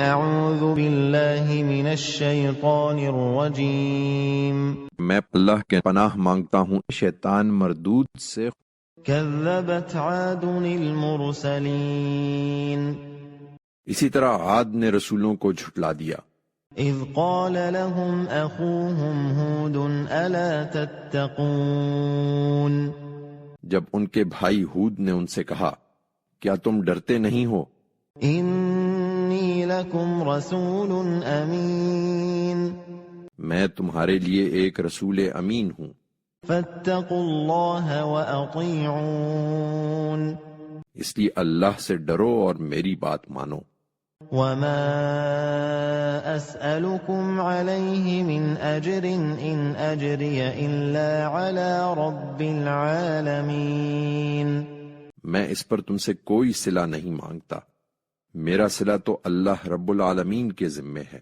اعوذ باللہ من الشیطان الرجیم میں اللہ کے پناہ مانگتا ہوں شیطان مردود سے۔ کذبت عاد المرسلین اسی طرح عاد نے رسولوں کو جھٹلا دیا۔ اذ قال لهم اخوهم ہود الا تتقون جب ان کے بھائی ہود نے ان سے کہا کیا تم ڈرتے نہیں ہو؟ انی لکم رسول امین میں تمہارے لیے ایک رسول امین ہوں، فاتقوا اللہ واطیعون اس لیے اللہ سے ڈرو اور میری بات مانو۔ وما اسألكم علیہ من اجر ان اجری الا علی رب العالمین میں اس پر تم سے کوئی صلہ نہیں مانگتا، میرا صلہ تو اللہ رب العالمین کے ذمے ہے۔